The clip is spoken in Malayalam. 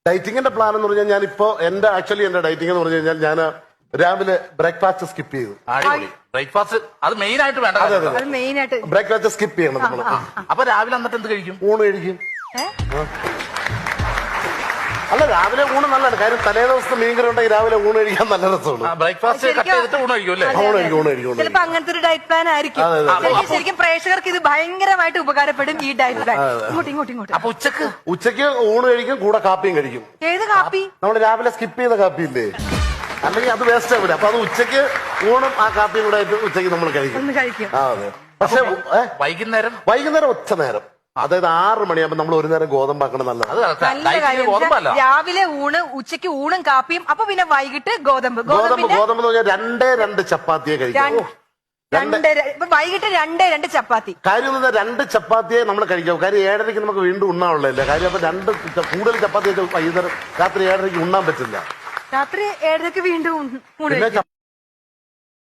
ഡയറ്റിങ്ങിന്റെ പ്ലാൻ എന്ന് പറഞ്ഞാൽ ഞാനിപ്പോ എന്റെ ഡയറ്റിംഗ് എന്ന് പറഞ്ഞു കഴിഞ്ഞാൽ ഞാൻ രാവിലെ ബ്രേക്ക്ഫാസ്റ്റ് സ്കിപ്പ് ചെയ്തു. ബ്രേക്ക്ഫാസ്റ്റ് അത് മെയിൻ ആയിട്ട് വേണ്ട. അത് മെയിൻ ആയിട്ട് ബ്രേക്ക്ഫാസ്റ്റ് സ്കിപ്പ് ചെയ്യണം നമ്മൾ. അപ്പൊ രാവിലെ എന്നിട്ട് എന്ത് കഴിക്കും? ഊണ് കഴിക്കും. അല്ല, രാവിലെ ഊണ് നല്ലതാണ്. കാര്യം തലേ ദിവസത്തെ മീൻകറി ഉണ്ടെങ്കിൽ രാവിലെ ഊണ് കഴിക്കാൻ നല്ല രസമാണ്. ബ്രേക്ക്ഫാസ്റ്റ് കട്ട് ചെയ്തിട്ട് ഊണ് കഴിക്കും അല്ലേ? ഊണ് കഴിക്കും. ചിലപ്പോ അങ്ങനത്തെ ഒരു ഡയറ്റ് പ്ലാൻ ആയിരിക്കും. ശരിക്കും പ്രേക്ഷകർക്ക് ഇത് ഭയങ്കരമായിട്ട് ഉപകാരപ്പെടും ഈ ഡയറ്റ് പ്ലാൻ. ഇങ്ങോട്ട് അപ്പൊ ഉച്ചക്ക് ഊണ് കഴിക്കും, കൂടെ കാപ്പിയും കഴിക്കും. ഏത് കാപ്പി? നമ്മൾ രാവിലെ സ്കിപ്പ് ചെയ്ത കാപ്പി ഇല്ലേ, അല്ലെങ്കിൽ അത് വേസ്റ്റ് ആവില്ല. അപ്പൊ അത് ഉച്ചക്ക് ഊണും ആ കാപ്പിയും കൂടെ ആയിട്ട് ഉച്ചക്ക് നമ്മൾ കഴിക്കും. അതെ. പക്ഷെ വൈകുന്നേരം ഒറ്റ നേരം, അതായത് 6 മണിയാകുമ്പോ നമ്മൾ ഒരു നേരം ഗോതമ്പാക്കണം. നല്ലത്. രാവിലെ ഊണ്, ഉച്ചക്ക് ഊണും കാപ്പിയും, അപ്പൊ പിന്നെ വൈകിട്ട് ഗോതമ്പ് എന്ന് പറഞ്ഞാൽ 2 ചപ്പാത്തിയെ കഴിക്കും. വൈകിട്ട് 2 ചപ്പാത്തി. കാര്യം 2 ചപ്പാത്തിയെ നമ്മൾ കഴിക്കാം. കാര്യം 7:30 നമുക്ക് വീണ്ടും ഉണ്ണാനുള്ളതല്ലേ. കാര്യം അപ്പൊ 2 കൂടുതൽ ചപ്പാത്തി വൈകുന്നേരം രാത്രി 7:30 ഉണ്ണാൻ പറ്റില്ല. രാത്രി 7:30 വീണ്ടും